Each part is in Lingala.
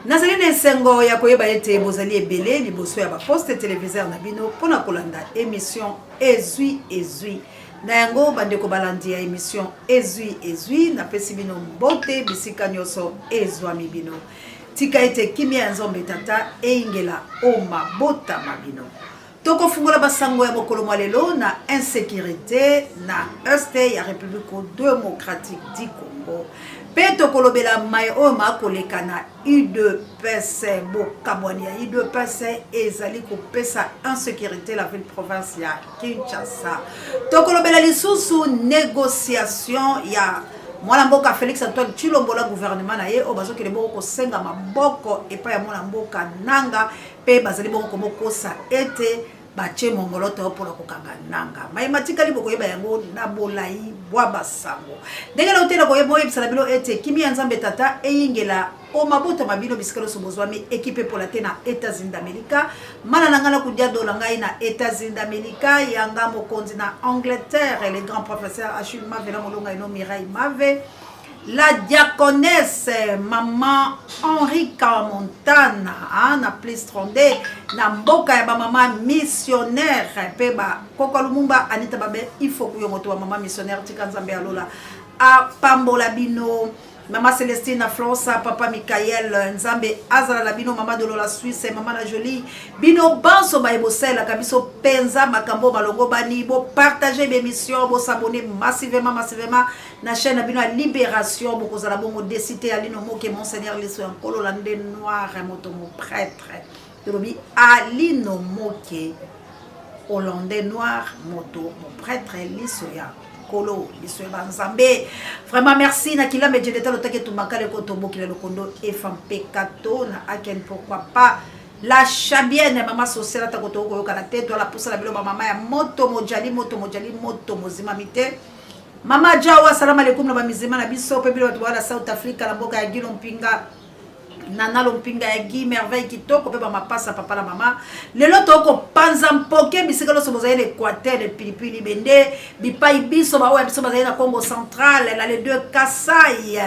Nazali nesengo ya koyeba ete bozali ebele liboso ya ba poste téléviseur na bino pona kolanda émission ezui na yango bandeko balandi ya émission ezui na pesi bino mbote bisika nyoso ezwami bino tika ete kimia nzombe tata eingela o mabota mabino toko fungola basango ya mokolo mwalelo na insécurité na este ya République démocratique du Congo. Peto kolobela mai o makoleka na UDPS bokabwania UDPS ezali kopesa insécurité la ville province ya Kinshasa. Tokolobela lisusu négociation ya mwana mboka Félix Antoine Tshilombo la gouvernement na ye o bazokele boko senga maboko epa ya mwana mboka nanga pe bazali boko mokosa ete bache mongoloto pour kokanga nanga maimatika liboko yeba yango na bolai bwa basango ndengela utela ko yebo yebisala bilo ete kimia nzambe tata eyingela o mabota mabino bisikalo sobozwami équipe pour la tena États-Unis d'Amérique mana nangana kudia dola ngai na États-Unis d'Amérique yanga mokonzi na Angleterre les grands professeurs Achille Mave na molonga ino Mireille Mave la diaconesse maman Henrika Montana na plus trondé na mboka ya ba maman missionnaire peba koko lumumba Anita Babe il faut que yomoto ba maman missionnaire tikanzambe alola a pambola bino Maman Célestine na France, papa Michael Nzambe azala la bino mama de la Suisse maman la jolie bino banso ba ebosela kabiso penza makambo malongo bani bo partager mes missions bo s'abonner massivement na chaîne bino à Libération bo kozala bongo décité alino moke monseigneur leso en kolo lande noir moto mo prêtre tobi alino moke hollandais noir moto mo prêtre leso ya Kolo, Nzambe. Vraiment merci na kila medjeta lotake tumakale ko tomboki le kondo FMP kato na aken pourquoi pas la chabienne maman sociale ta koto ko yoka la tête la poussa la bilo maman ya moto mojali mozima mite mama jawa salam alaikum na ba mizima na biso pe bilo wala South Africa la mboka ya Gilo Mpinga Nana Lompinga ya Guy Merveille kitoko pe ba mapasa papa la mama lelo toko panza mpoke bisika lo soboza ile Équateur le pilipili bende bipai biso ba biso ba na Congo central la les deux Kasai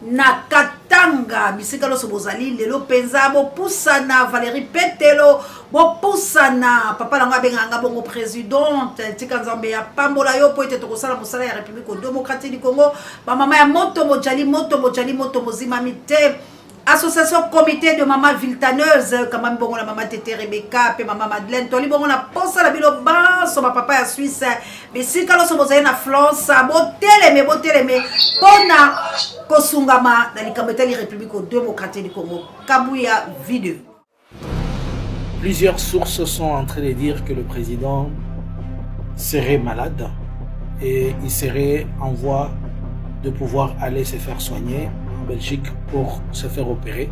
na Katanga bisika lo soboza lelo penza bo pusana Valérie Petelo bo pusana papa la ngabenganga bongo présidente tikanzambe ya pambola yo po ete tokosala mosala ya République démocratique du Congo ba mama ya moto mojali mozima mite association comité de maman viltaneuse comme bongo la maman Tété Rebecca pe maman Madeleine toli bongo na posa la bilo banso ba papa ya Suisse bisika lo soboza na France boteleme pona kosungama na likambetali République démocratique du Congo Kabuya vidéo. Plusieurs sources sont en train de dire que le président serait malade et il serait en voie de pouvoir aller se faire soigner Belgique pour se faire opérer.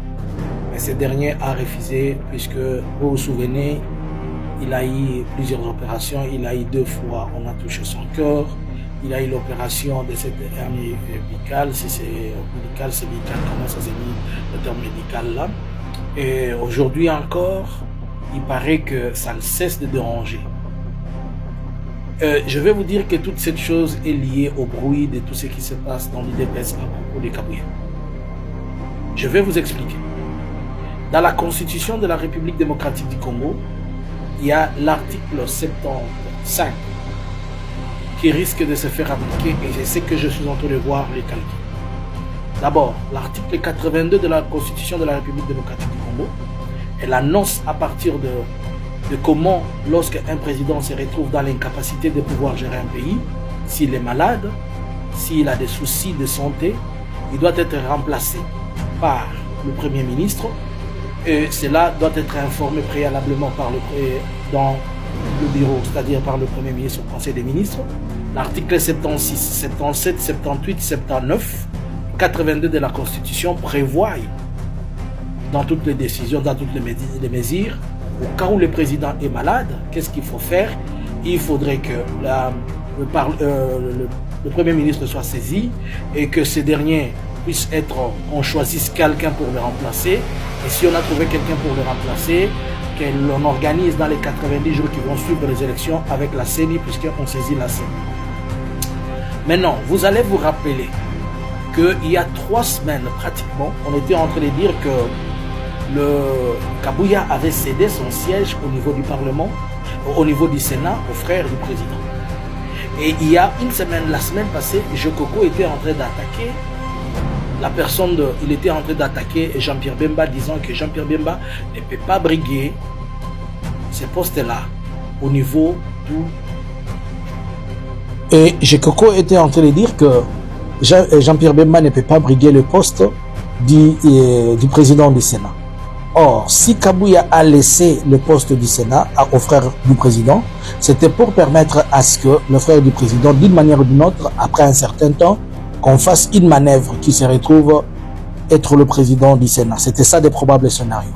Mais ce dernier a refusé puisque, vous vous souvenez, il a eu plusieurs opérations. Il a eu 2 fois, on a touché son cœur. Il a eu l'opération de cette hernie médicale. Si c'est médical, c'est médical. Comment ça s'est mis le terme médical là? Et aujourd'hui encore, il paraît que ça ne cesse de déranger. Je vais vous dire que toute cette chose est liée au bruit de tout ce qui se passe dans l'UDPS à propos des Kabouya. Je vais vous expliquer. Dans la constitution de la République démocratique du Congo, il y a l'article 75 qui risque de se faire appliquer et je sais que je suis en train de voir les calculs. D'abord, l'article 82 de la constitution de la République démocratique du Congo, elle annonce à partir de comment, lorsqu'un président se retrouve dans l'incapacité de pouvoir gérer un pays, s'il est malade, s'il a des soucis de santé, il doit être remplacé par le Premier ministre et cela doit être informé préalablement dans le bureau, c'est-à-dire par le Premier ministre au Conseil des ministres. L'article 76, 77, 78, 79, 82 de la Constitution prévoit dans toutes les décisions, dans toutes les mesures, au cas où le président est malade, qu'est-ce qu'il faut faire? Il faudrait que le Premier ministre soit saisi et que ce dernier puisse être, on choisisse quelqu'un pour le remplacer, et si on a trouvé quelqu'un pour le remplacer, que l'on organise dans les 90 jours qui vont suivre les élections avec la CENI, puisqu'on saisit la CENI. Maintenant, vous allez vous rappeler qu'il y a 3 semaines pratiquement, on était en train de dire que le Kabouya avait cédé son siège au niveau du Parlement, au niveau du Sénat, au frère du président. Et il y a une semaine, la semaine passée, Jokoko était en train d'attaquer il était en train d'attaquer Jean-Pierre Bemba, disant que Jean-Pierre Bemba ne peut pas briguer ces postes-là au niveau du... Et Jokoko était en train de dire que Jean-Pierre Bemba ne peut pas briguer le poste du président du Sénat. Or, si Kabouya a laissé le poste du Sénat au frère du président, c'était pour permettre à ce que le frère du président, d'une manière ou d'une autre, après un certain temps, qu'on fasse une manœuvre qui se retrouve être le président du Sénat. C'était ça des probables scénarios.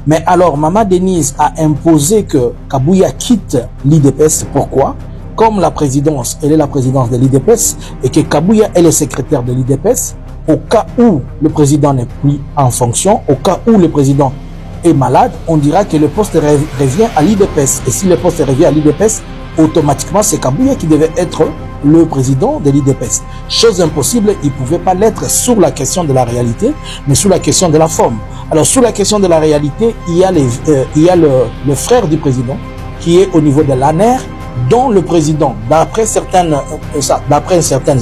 Mais alors, Maman Denise a imposé que Kabouya quitte l'IDPS. Pourquoi? Comme la présidence, elle est la présidence de l'IDPS et que Kabouya est le secrétaire de l'IDPS, au cas où le président n'est plus en fonction, au cas où le président est malade, on dira que le poste revient à l'IDPS. Et si le poste revient à l'IDPS, automatiquement, c'est Kabouya qui devait être le président de l'IDPS. Chose impossible, il ne pouvait pas l'être sur la question de la réalité, mais sur la question de la forme. Alors, sur la question de la réalité, il y a le frère du président qui est au niveau de l'ANER, dont le président, d'après certaines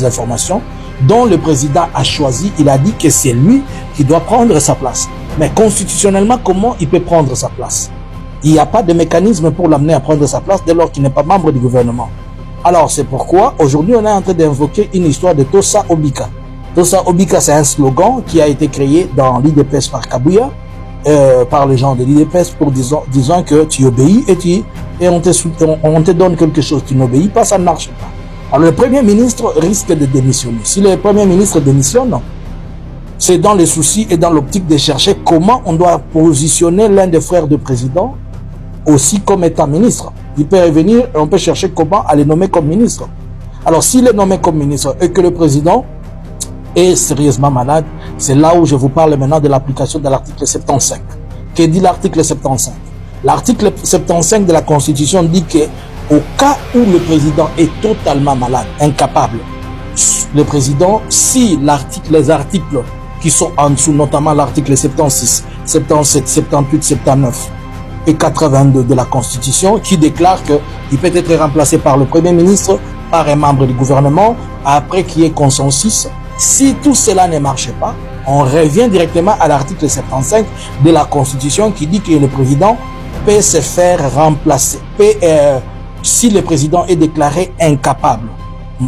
informations, dont le président a choisi, il a dit que c'est lui qui doit prendre sa place. Mais constitutionnellement, comment il peut prendre sa place? Il n'y a pas de mécanisme pour l'amener à prendre sa place dès lors qu'il n'est pas membre du gouvernement. Alors c'est pourquoi aujourd'hui on est en train d'invoquer une histoire de Tosa Obika. Tosa Obika, c'est un slogan qui a été créé dans l'IDPS par Kabouya, par les gens de l'IDPS pour disant que tu obéis et on te donne quelque chose. Tu n'obéis pas, ça ne marche pas. Alors le Premier ministre risque de démissionner. Si le Premier ministre démissionne, c'est dans les soucis et dans l'optique de chercher comment on doit positionner l'un des frères du président aussi comme étant ministre. Il peut revenir et on peut chercher comment aller nommer comme ministre. Alors s'il est nommé comme ministre et que le président est sérieusement malade, c'est là où je vous parle maintenant de l'application de l'article 75. Que dit l'article 75? L'article 75 de la Constitution dit que au cas où le président est totalement malade, incapable, le président, si les articles qui sont en dessous, notamment l'article 76, 77, 78, 79 et 82 de la Constitution, qui déclare qu'il peut être remplacé par le Premier ministre, par un membre du gouvernement, après qu'il y ait consensus. Si tout cela ne marche pas, on revient directement à l'article 75 de la Constitution qui dit que le président peut se faire remplacer, si le président est déclaré incapable,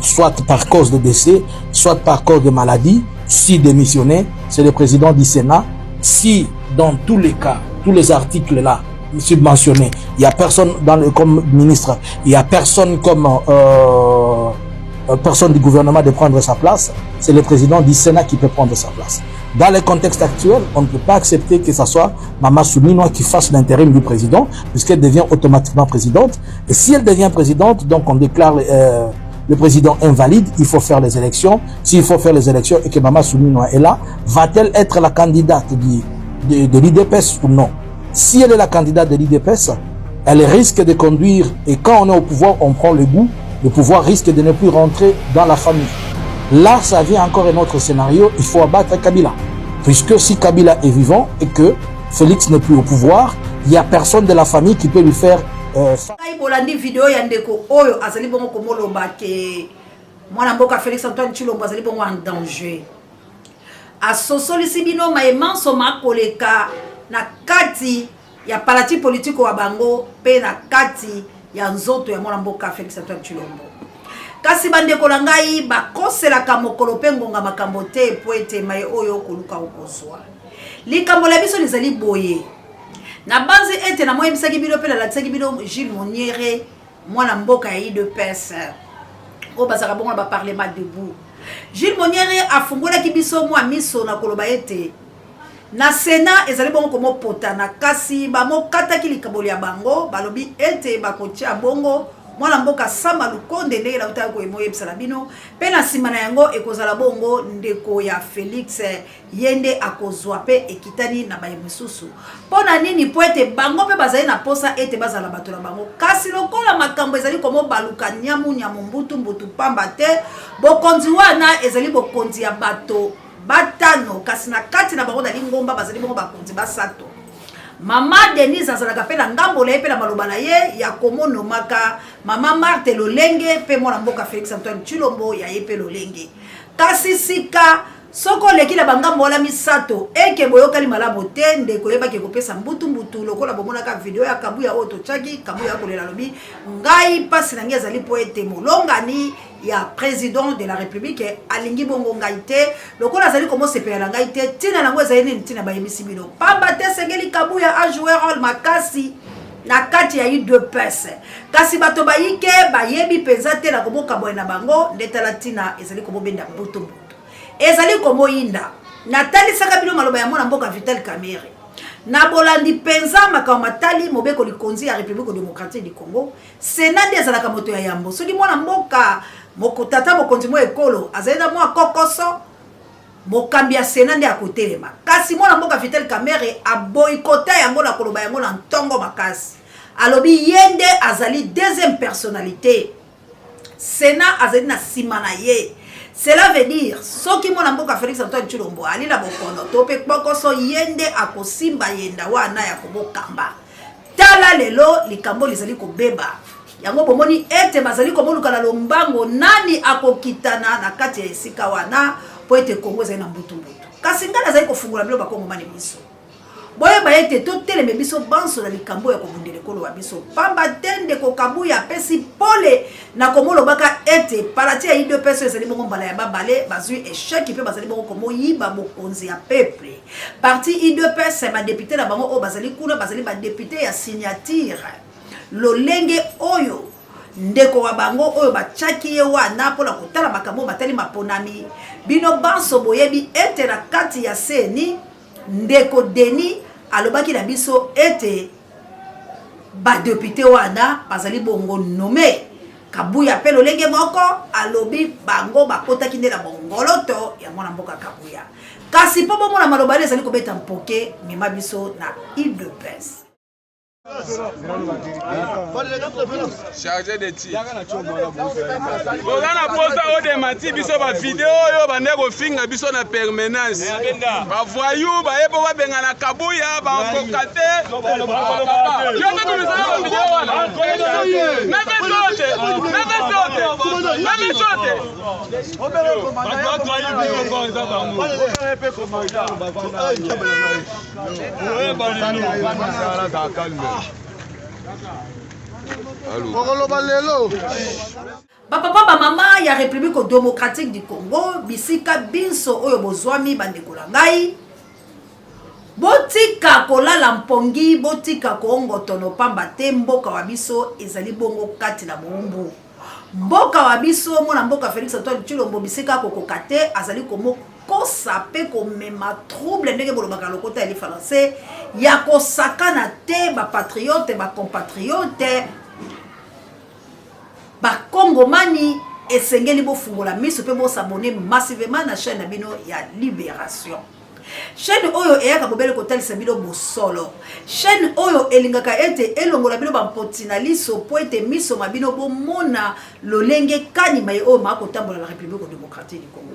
soit par cause de décès, soit par cause de maladie. Si démissionné, c'est le président du Sénat. Si dans tous les cas, tous les articles là subventionnés, il n'y a personne comme ministre, il n'y a personne comme personne du gouvernement de prendre sa place, c'est le président du Sénat qui peut prendre sa place. Dans le contexte actuel, on ne peut pas accepter que ce soit Maman Souminois qui fasse l'intérim du président, puisqu'elle devient automatiquement présidente. Et si elle devient présidente, donc on déclare le président invalide, il faut faire les élections. S'il faut faire les élections et que Maman Souminois est là, va-t-elle être la candidate de l'IDPS ou non? Si elle est la candidate de l'IDPS, elle risque de conduire, et quand on est au pouvoir, on prend le goût, le pouvoir risque de ne plus rentrer dans la famille. Là, ça vient encore un autre scénario, il faut abattre Kabila. Puisque si Kabila est vivant et que Félix n'est plus au pouvoir, il n'y a personne de la famille qui peut lui faire... bolandi vidéo ya ndeko oyo azali bongo komoloba ke mwana mboka Félix Antoine Tshilombo azali bongo en danger. Asosolisi bino maemanso makoleka na kati ya parti politique wa bango pe na kati ya nzoto ya mwana mboka Félix Antoine Tshilombo. Kasi bandeko na ngai bakoselaka mokolo pe ngonga makambo te po ete mai oyo koluka okozwa. Likambo la biso lizali boye. Na banzi ete na moyebisaki bino pe latisaki bino Gilles Moniere mwana mboka ya IDPS. O basaka bongo ba parlement debout. Gilles Moniere afungolaki biso mwa miso na koloba ete na Sénat ezali bongo komo potana kasi ba mokataki likambo ya bango balobi ete bakotia bongo mwana mboka Sama Lukonde ndenge la utako emoyebisa na bino pe na sima na yango ekozala bongo ndeko ya Félix yende akozwa pe ekitani na bayemususu pona nini po ete bango pe bazali na posa ete bazala bato na bango kasi lokola makambo ezali komo baluka nyamu mbutu pamba te bokonzi wana ezali bokonzi ya bato batano kasi na kati na bango dali ngomba bazali bongo bakonzi basato Maman Denise azalaka pe na ngambo la pe na maloba na ye ya komono maka Maman Marthe Lolenge pe mwana mboka Félix Antoine Tshilombo ya ye pe Lolenge. Kasi sika soko leki la bangambo la misato eke boyokali malamu te ndeko yebaki kopesa mbutu lokola bomonaka video ya Kabuya oto chaki Kabuya kolela lobi ngai pasi na ngi azali po ete molongani ya président de la République alingi bongo ngai te lokola azali komo sepela ngai te tina nango ezali nini tina bayemisi bino pamba te sengeli Kabuya a jouer rôle makasi na kati ya UDPS kasi bato bayike bayebi penza te na komoka boye na bango ndetala tina ezali komo benda mbutu ezali komo inda natali saka bino maloba ya mwana mboka Vital Kamerhe na bolandi penza makao matali mobeko likonzi ya République démocratique du Congo Sénat des alaka moto ya yambo soki mwana mboka mokotata mokonzi mo ekolo azalina mwa kokoso mokambi ya Sénat nde akotelema kasi mwana mboka Vital Kamerhe aboyikota yango na koloba yango na ntongo makasi alobi yende azali deuxième personnalité Sénat azali na sima na ye. Cela veut dire soki mwana mboka Félix Antoine Tshilombo ali na bokono to pe kokoso yende akosimba yenda wana ya kobokamba tala lelo likambo lizali kobeba yango bomoni ete bazali komoluka na lombango nani akokitana na kati ya esika wana po ete Kongo ezali na mbutu kasi ngana azali kofungula bilo bakongo mani biso boye ba ete to teleme biso banso na likambo ya kobundele kolo wa biso pamba tende ko Kabuya pesi pole na komolo baka ete parati ya ido peso ezali bongo mbala ya babale bazui échec pe bazali bongo komo yiba bokonzi ya peuple parti ido peso ba député na bango o bazali kuna bazali ba député ya signature Lolenge oyo ndeko wa bango oyo bachaki ye wana pona kotala makambo batali maponami bino banso boyebi ete na kati ya seni ndeko Deni alobaki na biso ete ba député wana bazali bongo nommé Kabuya pe Lolenge moko alobi bango bakotaki nde na bongoloto ya mwana mboka Kabuya kasi po bomona maloba ezali kobeta mpoke mema biso na UDPS chargé de tir. Bozana posa o de mati biso ba vidéo yo bande ko finga biso na permanence. Ba voyou ba ebo ba benga na Kabuya ba kokate. Yo na ko misala ba vidéo wana. Na besote. Na besote. Papa ba mama ya République démocratique du Congo bisika binso oyo bozwami bandeko la ngai botika kolala mpongi botika koongotono pamba te mboka wa biso ezali bongo kati na bombu mboka wa biso mona mboka Félix Antoine Tshilombo bisika kokoka te azali komo kosa pe komema trouble ndenge bolobaka lokota ya français ya kosakana te ba patriote ba compatriote ba kongomani esengeli bofungola miso pe bo s'abonner massivement na chaîne na bino ya Libération chaîne oyo eyaka bobele kotalisa bino bosolo chaîne oyo elingaka ete elongola bino bampotina liso po ete miso mabino bomona Lolenge kanima ye oyo makotambola la République démocratique du Congo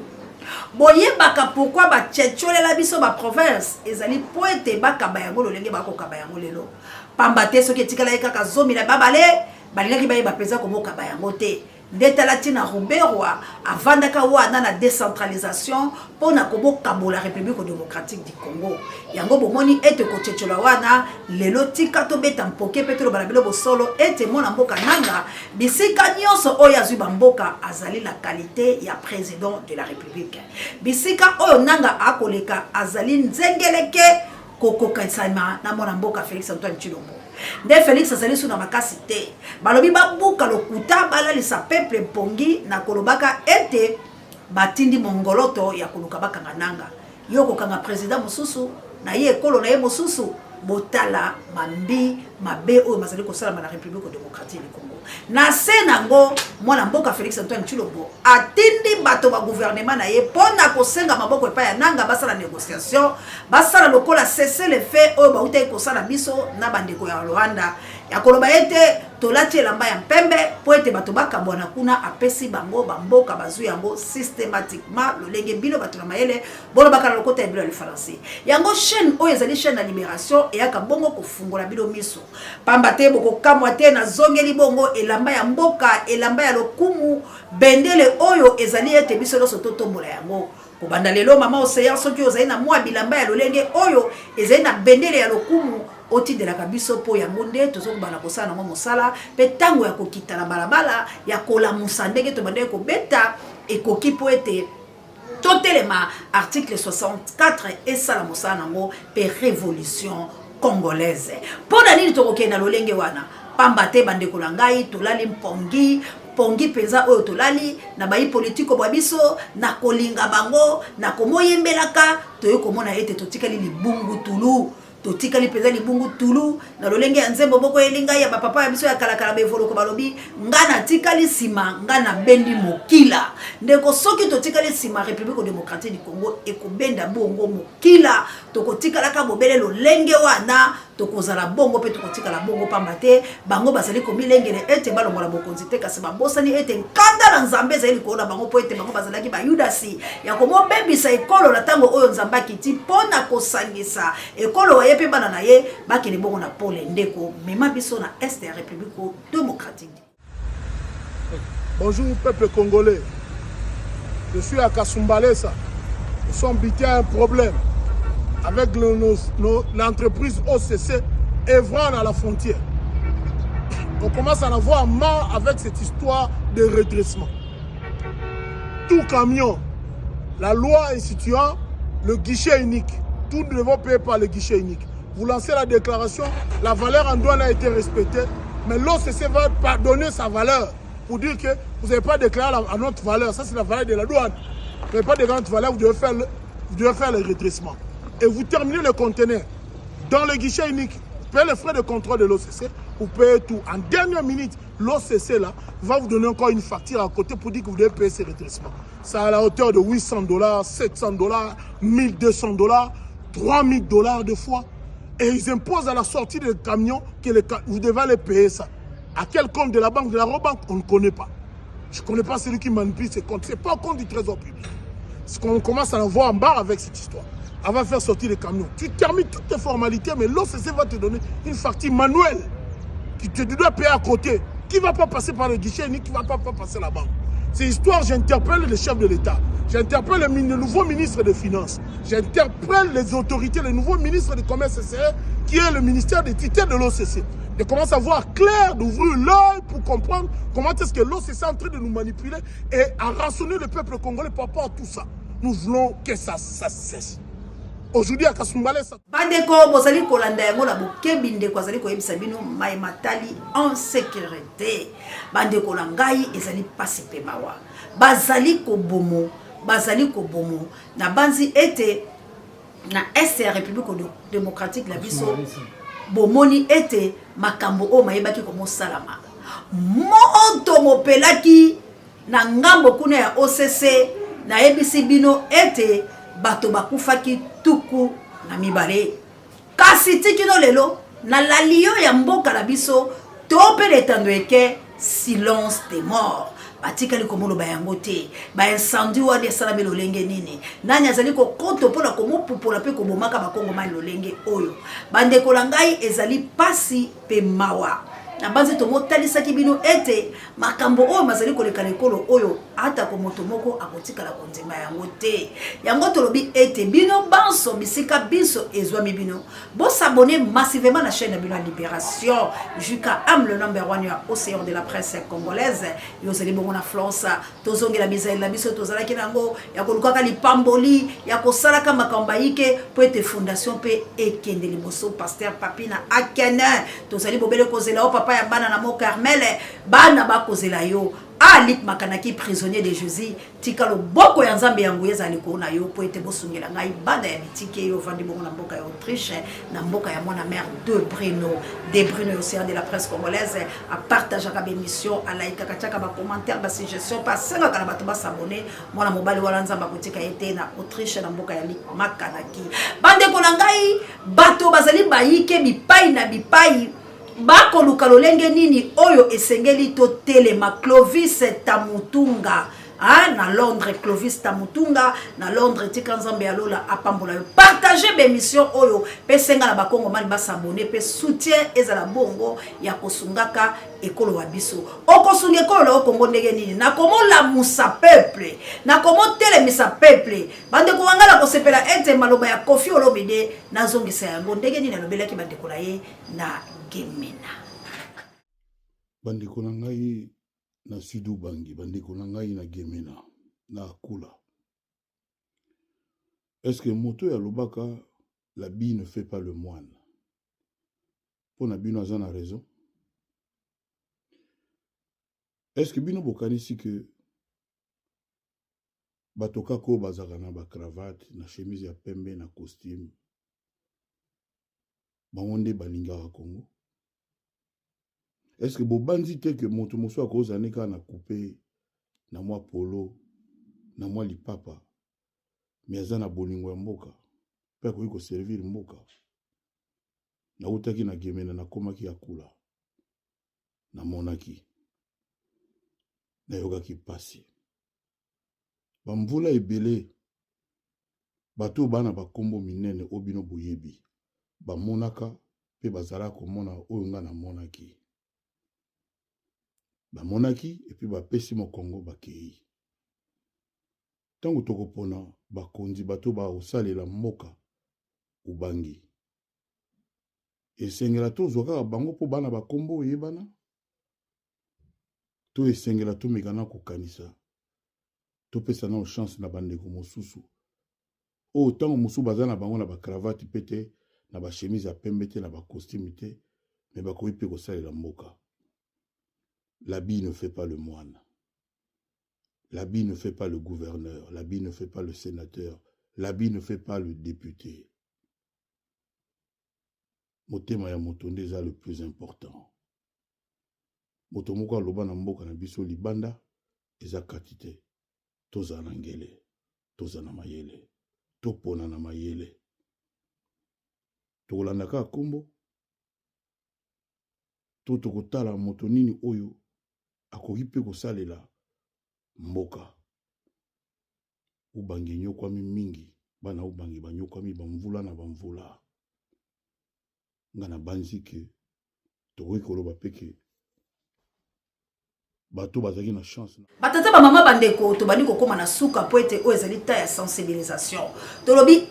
boyebaka pourquoi ba tchetcholela biso ba province ezali po ete bakaba yango Lolenge bakokaba yango lelo pamba te soki etikala ye kaka zomi na babale balingaki bayeba peza komokaba yango te ndetala tina Ruberwa avandaka wana na décentralisation pona kobokabola la République démocratique du Congo yango bomoni ete kotchetchola wana lelo tika to beta mpoke petelo balabelo bosolo ete mona mboka nanga bisika nyonso oyo azwi bamboka azali la qualité ya président de la République bisika oyo nanga akoleka azali nzengeleke kokokisama na mona mboka Félix Antoine Tshilombo nde Félix azali suna makasi te balobi babuka lokuta balalisa peuple pongi na kolobaka ete batindi mongoloto ya koluka bakanga nanga yo kokanga président mosusu na ye ekolo na ye mosusu botala mambi mabe oyo mazali kosalama na République démocratique du Congo na senango mwana mboka Félix Antoine Tshilombo atindi bato ba gouvernement na ye pona kosenga maboko epa ya nanga basala négociation basala lokola cesser le fait oyo bauta kosala biso na bandeko ya Rwanda ya koloba ete tolati elamba ya mpembe po ete bato bakabwana kuna apesi bango bamboka bazwi yango systématiquement lolenge bino bato na mayele bolo bakala lokota ya bilo ya lifaransi yango chaîne oyo ezali chaîne ya libération eyaka bongo kofungola bino miso pamba te bokokamwa te na zongeli bongo elamba ya mboka elamba ya lokumu bendele oyo ezali ete biso nyonso totombola yango kobanda lelo mama oseya soki ozali na mwa bilamba ya lolenge oyo ezali na bendele ya lokumu otindelaka biso po yango nde tozokobana kosala nango mosala mpe ntango ya kokita na balabala ya kolamusa ndenge tobandeki kobeta ekoki po ete totelema article 64 esala mosala nango mpe révolution congolaise mpo na nini tokokenda lolenge wana pamba te bandeko na ngai tolali pongi penza oyo tolali na bayi politiko bwa biso na kolinga bango na komoyembelaka toyo komona ete totikali libungu tulu totikali penza libungu tulu na lolenge ya nzembo moko elinga ya bapapa ya biso ya kalakala bevoloko balobi ngana tikali sima ngana bendi mokila ndeko soki totikali sima République démocratique du Congo ekobenda bongo mokila tokotikalaka bobele lolenge wana tokozala bongo pe tokotikala bongo pamba te bango bazali komilengele ete balongola bokonzi te kasi babosani ete nkanda na nzambe ezali koona bango po ete bango bazalaki bayudasi ya komobebisa ekolo na ntango oyo nzambe akiti mpona kosangisa ekolo waye mpe bana na ye bakende bongo na pole ndeko mema biso na este ya République démocratique. Bonjour peuple congolais, je suis à Kasumbalesa. Nous sommes butés à un problème avec l'entreprise OCC œuvrant à la frontière. On commence à en avoir marre avec cette histoire de redressement. Tout camion, la loi instituant le guichet unique, tout nous devons payer par le guichet unique. Vous lancez la déclaration, la valeur en douane a été respectée, mais l'OCC va pardonner sa valeur pour dire que vous n'avez pas déclaré à notre valeur. Ça, c'est la valeur de la douane. Vous n'avez pas déclaré notre valeur, vous devez faire le redressement. Et vous terminez le conteneur dans le guichet unique. Vous payez les frais de contrôle de l'OCC, vous payez tout. En dernière minute, l'OCC là va vous donner encore une facture à côté pour dire que vous devez payer ces redressements. Ça à la hauteur de $800, $700, $1200, $3000 de fois. Et ils imposent à la sortie des camions que vous devez aller payer ça. À quel compte de la banque, de la Robank, on ne connaît pas. Je ne connais pas celui qui manipule ces comptes. Ce n'est pas un compte du trésor public. Parce qu'on commence à en voir en barre avec cette histoire. Elle va faire sortir les camions. Tu termines toutes tes formalités, mais l'OCC va te donner une facture manuelle. Tu dois payer à côté. Qui ne va pas passer par le guichet, ni qui ne va pas passer la banque. C'est histoire, j'interpelle le chef de l'État. J'interpelle le nouveau ministre des Finances. J'interpelle les autorités, le nouveau ministre du Commerce CCR, qui est le ministère des tutelles de l'OCC. De commencer à voir clair, d'ouvrir l'œil pour comprendre comment est-ce que l'OCC est en train de nous manipuler et à rançonner le peuple congolais par rapport à tout ça. Nous voulons que ça cesse. Aujourd'hui à Kasumbalesa. Bandeko bozali kolanda yango la bokebi ndeko azali koyebisa bino mai matali en sécurité. Bandeko na ngai ezali pasi pe mawa. Bazali kobomo na banzi ete na est ya République démocratique la biso bomoni ete makambo o mayebaki komo salama. Moto mopelaki na ngambo kuna ya OCC na ebisi bino ete bato bakufaki tuku na mibale. Kasi tikino lelo na lalio ya mboka na biso tope letando eke silence des morts. Batikali komolo bayango te ba incendie wa de sala lolenge nini nani azali ko konto pona komo popola pe ko bomaka bakongo mali lolenge oyo bande kolangai ezali pasi pe mawa na banzi tomo talisa kibino ete makambo oyo mazali koleka lekolo oyo ata ko moto moko akotika la konzima yango te yango tolobi ete bino banso bisika biso ezwami bino bo s'abonner massivement la chaîne de Bino Libération jusqu'à le number 1 ya océan de la presse congolaise yo zeli bongo na France tozongela bizaila biso tozalaki nango ya kolukaka lipamboli ya kosalaka makambo yike po ete fondation pe ekende liboso pasteur Papina Akene tozali bobele kozela o papa ya bana na mo Carmel bana ba kozela yo Alit makanaki prisonnier de Jésus tika lo boko ya nzambe yango yeza liko na yo po ete bosungela ngai banda ya bitike yo vandi bongo na mboka ya Autriche na mboka ya mwana mère de Bruno océan de la presse congolaise à partager ka émission à like ka tchaka ba commentaire ba suggestion pa senga kana bato ba s'abonner mwana mobali wala nzamba kotika ete na Autriche na mboka ya makanaki bande ko na ngai bato bazali bayike bipai na bipai bako luka lolenge nini oyo esengeli to telema. Clovis Tamutunga na Londres, Clovis Tamutunga na Londres, tika nzambe ya lola apambola yo. Partagez l'émission oyo pe senga na bakongo mani ba s'abonner pe soutien ezala bongo ya kosungaka ekolo wa biso. Okosunga ekolo la Kongo ndenge nini na komo la musa peuple na komo telemisa peuple bande ko wangala ko sepela ete maloba ya Koffi Olomide na zongisa yango ndenge nini alobelaki bande ko la ye na Gemena. Bande ko na ngai na Sidu Bangi, bandeko na ngai na Gemena, na Akula. Est-ce que moto ya lobaka, la bille ne fait pas le moine? Pour na bino azan a raison. Est-ce que bino bokani si que batoka ko bazaka na ba cravate, na chemise ya pembe, na costume, bangonde balinga wa Congo? Est-ce que bobandi te que moto moso akoza neka na coupé na mwa polo na mwa lipapa mais aza na bolingo ya mboka pe akoki ko servir mboka na utaki na Gemena na komaki ya kula na monaki na yokaki pasi bamvula ebele bato bana bakombo minene obino boyebi bamonaka pe bazala komona oyo nga na monaki ba monaki et puis ba pesi mo Congo bakei tango tokopona bakonzi bato ba osalela mboka ubangi esengela tozwaka bango po bana bakombo yebana to esengela to mekana kokanisa to pesa na chance na bandeko mosusu o tango musu bazana bango na ba cravate pete na ba chemise ya pembe te na ba costume te mais bakoyi pe kosalela mboka. L'habit ne fait pas le moine. L'habit ne fait pas le gouverneur. L'habit ne fait pas le sénateur. L'habit ne fait pas le député. Motema ya motonde eza le plus important. Motomoko aloba na mboka na biso libanda eza katite. Toza na ngele. Toza na mayele. Topona na mayele. Tokolandaka kombo. Tokotala moto nini oyo akoki pe kosalela mboka ubangi nyokwami mingi bana ubangi banyokwami bamvula na bamvula ngana banzike tokoki koloba peke bato bazaki na chance batata ba mama bandeko to bani kokoma na suka po ete o ezali ta ya sensibilisation tolobi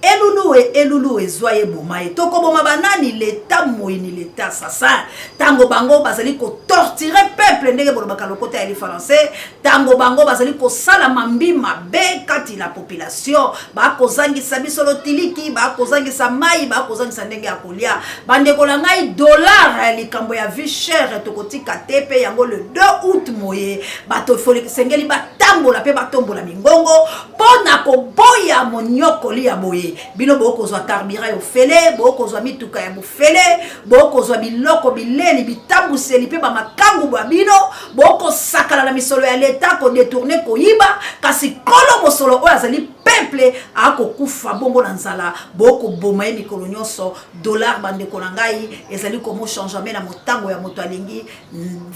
elulu ezwaye bomaye to ko boma banani l'état moyini l'état assassin tango bango bazali ko torturer peuple ndenge bolo bakalokota ya français tango bango bazali ko sala mambima be kati la population ba ko zangisa biso lotiliki ba ko zangisa mai ba ko zangisa ndenge ya kolia bandeko la ngai dollar likambo ya vie chère to kotika tepe yango le 2 août moye bato foli sengeli batambola pe batombola mingongo pona ko boya monyokoli ya boye bino boko zwa carburant yo fele boko zwa mituka ya bufele boko zwa biloko bileli bitambuseli pe ba makangu ba bino boko sakala na misolo ya leta ko détourner ko yiba kasi kolo mosolo oyo azali peuple ako kufa bongo na nzala boko bomaye mikolo nyonso dollar bandeko na ngai ezali komo changement na motango ya moto alingi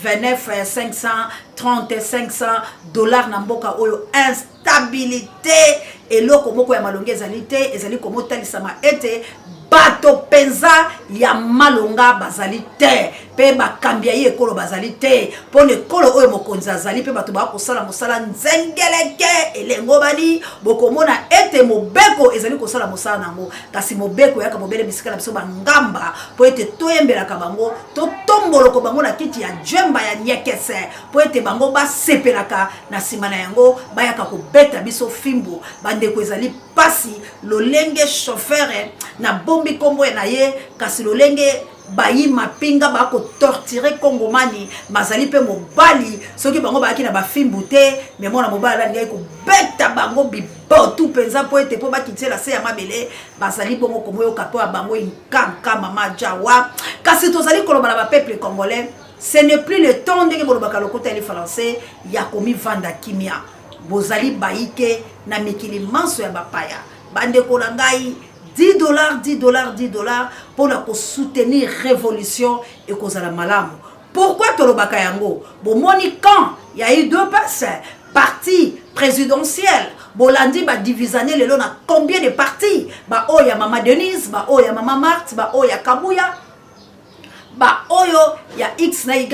29 500 30 500 dollars na mboka oyo instabilité eloko moko ya malonga ezali komo talisama ete bato penza ya malonga bazali te pe bakambia ye ekolo bazali te po ekolo oyo mokonzi azali pe bato bakosala mosala nzengeleke elengo bali bokomona ete mobeko ezali kosala mosala nango kasi mobeko yaka mobele bisika na biso bangamba po ete toyembelaka bango totomboloko bango na kiti ya jemba ya nyekese po ete bango basepelaka na nsima na yango bayaka kobeta biso fimbo bandeko ezali pasi lolenge chauffeur na bombi kombo na ye kasi lolenge bayi mapinga ba ko torturer kongomani mazali pe mobali soki bango baaki na bafimbu te mais mona mobali ngai ko beta bango bibotu penza po ete po bakitela se ya mabele bazali bongo komoyo kapo ya bango inkanka mama jawa kasi tozali koloba na ba peuple congolais ce n'est plus le temps ndenge bolobaka lokota les français ya komi vanda kimia bozali baike na mikili manso ya bapaya bandeko na ngai 10 dollars, 10 dollars, 10 dollars pour soutenir révolution et cause la malamu. Pourquoi Tolobaka Yango? Bon, moni quand il y a eu 2 passes, parti présidentiel. Bolandi ba divisané le na combien de partis? Ba oh ya Mama Denise, ba oh ya Mama Marthe, ba oh ya Kabuya. Ba oyo ya X na Y,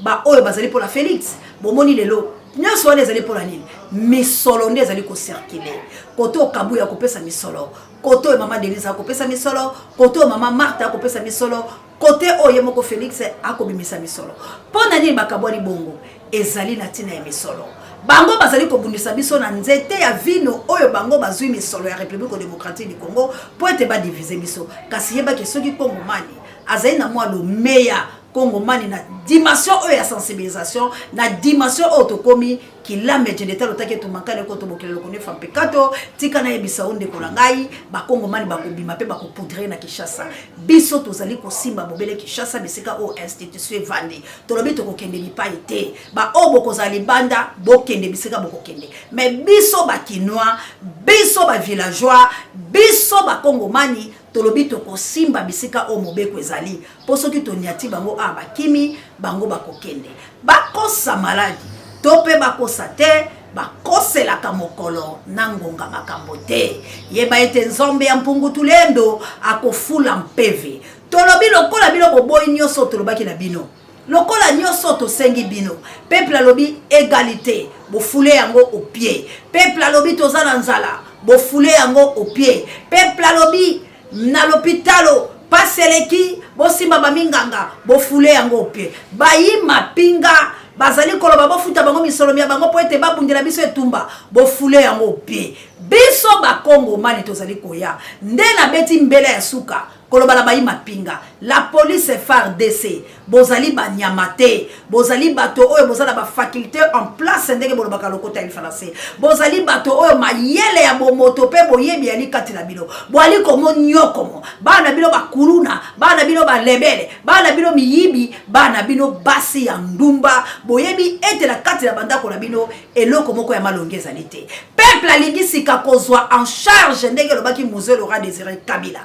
ba oyo bazali pour la Félix. Bon moni lelo. Nous sommes les allés pour la Nile. Misolo les allés circuler. Koto Kabuya ko pesa misolo. Koto Mama Denise ko pesa misolo. Koto Mama Marthe ko pesa misolo. Côté Oyemoko Félix a kobimisa misolo. Pona ni bakabwani bongo ezali na tina ya misolo. Bango bazali kobundisa biso na nzete ya vino oyo bango bazui misolo ya République démocratique du Congo pour être ba diviser biso. Kasi yeba ke soki Congo mani azali na mwa lo meya Congo mani na dimension oyo ya sensibilisation na dimension autokomi qui la medjeta lotake to mankane ko to bokelo ko ne fampe kato tika na ebisa onde ko langai ba Congo mani ba ko bima pe ba ko poudrer na Kinshasa biso tozali ko simba bobele Kinshasa bisika o institution vandi to lobi to ko kende ni pa été ba obo ko zali banda bo kende bisika bo ko kende mais biso ba kinois biso ba villageois biso ba Congo mani tolobi to ko simba bisika o mobeko ezali poso ki to nyati bango a ba kimi bango ba ko kende ba kosa maladi tope bakosa te bakosela kamokolo nangonga makambo te yeba ete nzombe ya mpungu tulendo akofula mpeve tolobi lokola bino boboyi nyonso tolobaki na bino lokola nyonso tosengi bino peuple alobi égalité bofule yango au pied peuple alobi toza na nzala bofule yango au pied peuple alobi na l'hôpitalo paseleki bosimba baminganga bofule yango au pied bayi mapinga bazali koloba bofuta bango misolomi ya bango po ete babundela biso etumba bofule yango pied biso ba Congo mani tozali koya nde na beti mbele ya suka koloba la bayi mapinga la police FARDC bozali banyamate bozali bato oyo bozala ba faculté en place ndenge bolobaka lokota il français bozali bato oyo mayele ya bomoto pe boyebi ali kati na bino boali komo nyokomo bana bino bakuluna bana bino balebele bana bino miyibi bana bino basi ya ndumba boyebi ete na kati na bandako na bino eloko moko ya malongeza lite peuple alingisika kozwa en charge ndenge lobaki Mzee Laurent Désiré Kabila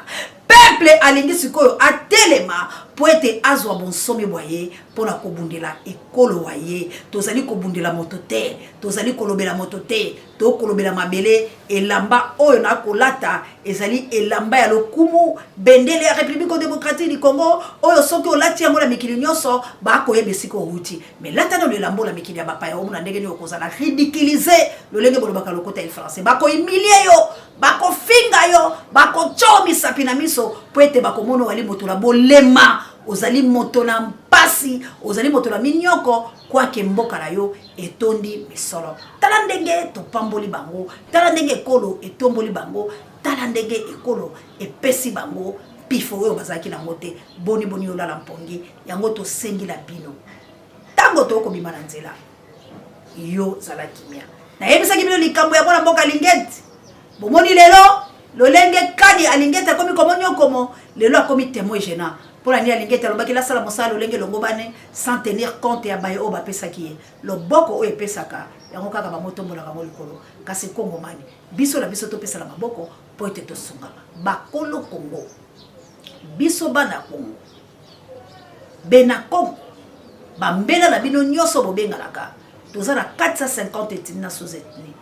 peuple alingi sikoyo atelema po ete azwa bonsomi boye pona kobundela ekolo waye tozali kobundela moto te tozali kolobela moto te to kolobela mabele elamba oyo na kolata ezali elamba ya lokumu bendele ya République démocratique du Congo oyo soki olati yango na mikili nyonso ba koyeba siko wuti mais lata no lelambo la mikili ya bapaya omu na ndenge ni okozala ridiculiser lolenge bolobaka lokota il français ba ko humilier yo ba ko finga yo ba ko chomi sapina miso po ete ba komono wali moto la bolema ozali moto na mpasi ozali moto na minyoko kwake mboka na yo etondi misolo tala ndenge topamboli bango tala ndenge ekolo etomboli bango tala ndenge ekolo epesi bango pifo oyo bazalaki nango te boni boni olala mpongi yango tosengi la bino tango tokobima na nzela yo zala kimia nayebisaki bino likambo ya bona mboka lingeti bomoni lelo lolenge kadi alingeti akomi komonyokomo lelo akomi témoin gênant pour la lingete lobaki la sala mosala lolenge longobane sans tenir compte ya baye o bapesaki ye loboko o epesaka yango kaka bamotombola kango likolo kasi Congo mani biso la biso topesa la maboko po ete tosungama bakolo Congo biso bana Congo bena Congo bambela na bino nyonso bobengalaka toza na 450 ethnies na sous-ethnie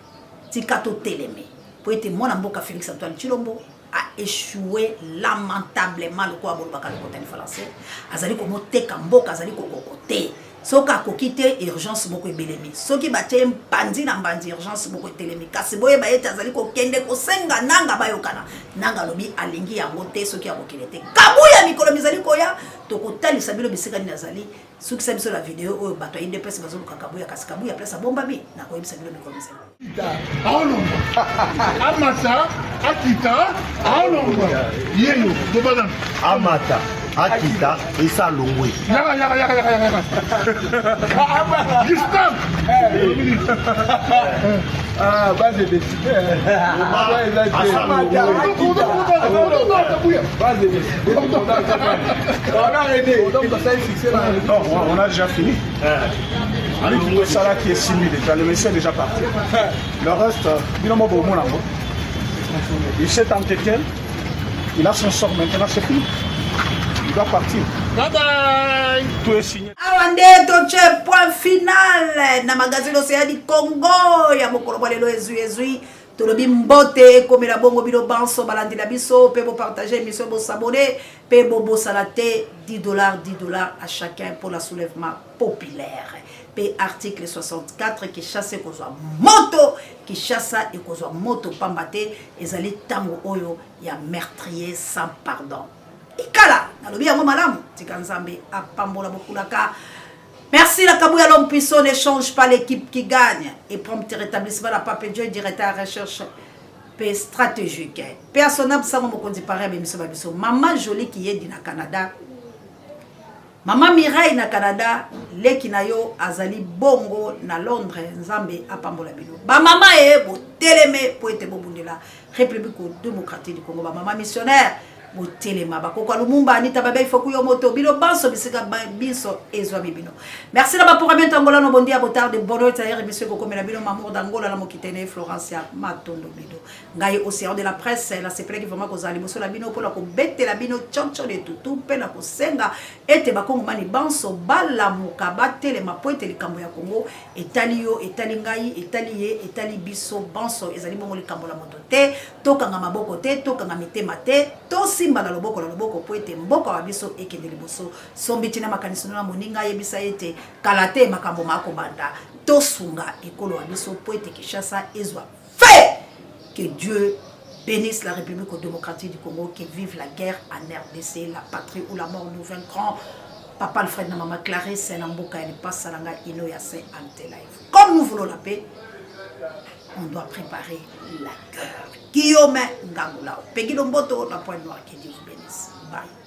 tikato teleme po ete mwana mboka Félix Antoine Tshilombo a échoué lamentablement le quoi bolobaka le côté français azali ko moteka mboka azali ko kokote soka kokite urgence moko ebelemi soki batie mpandi na mbandi urgence moko etelemi kasi boye bayete azali ko kende ko senga nanga bayokana nanga lobi alingi yango te soki akokende te kabuya mikolo mizali koya tokotalisa bilo bisika ni azali soki sa biso la vidéo oyo bato inde pesa bazolo kabuya kasi kabuya place bomba bi na koyebisa bilo mikolo mizali Amata, Akita, Aolongo. Yeno, Bobadan. Amata, Akita, et ça Longwe. Yaka. Gustave. Ah, bah c'est décidé. On a déjà fini. Avec le Salah qui est signé déjà, le monsieur est déjà parti. Le reste, il s'est entêté. Il a son sort maintenant, c'est fini. Il doit partir. Bye bye. Tout est signé. Awande toche point final na magazine Océan du Congo ya mokolo balelo ezui tolobi mbote komela bongo bino banso balandi la biso pe bo partager émission bo s'abonner pe bo salate $10 à chacun pour le soulèvement populaire. Pe article 64 qui chasse kozwa moto qui chasse et kozwa moto pambate ezali tango oyo ya meurtrier sans pardon. Ikala nalobi yango malamu tika nzambe apambola bokulaka. Merci la Kabouya l'homme puissant ne change pas l'équipe qui gagne et prompt rétablissement la Pape Dieu directeur de recherche pe stratégique. Personnable ça mon kondi pareil mais biso maman jolie qui est dina Canada. Maman Mireille na Canada leki na yo azali bongo na Londres nzambe apambola bino. Ba maman e bo teleme po ete bobundela République démocratique du Congo ba maman missionnaire bo telema ba kokwa lumumba anita baba ifoku yo moto bino banso bisika biso ezwa bibino. Merci là pour amien tangola no bondi abotard de bonheur taire monsieur kokomela bino mamour d'Angola la mokitene Florence ya matondo bino. Ngai océan de la presse la sepele qui vraiment kozali boso la bino pour la ko bete la bino choncho de tutu pe na ko senga ete ba kongo mani banso bala mukaba telema pointe likambo ya Congo etali yo etali ngai etali ye etali biso banso ezali bongo likambo la moto te tokanga maboko te tokanga mitema te to simba na loboko po ete mboka wa biso ekende liboso sombiti na makanisi na moninga yebisa ete kalate makambo mako banda to sunga ekolo wa biso po ete Kinshasa ezwa fait. Que Dieu bénisse la République démocratique du Congo, que vive la guerre en RDC, la patrie ou la mort nous vaincrons. Papa Alfred na maman Clarisse na mboka elle passe salanga ino ya se ante live. Comme nous voulons la paix, on doit préparer la guerre. Guillaume Ngangulao. Peggy Lomboto, la pointe noire, que Dieu vous bénisse. Bye.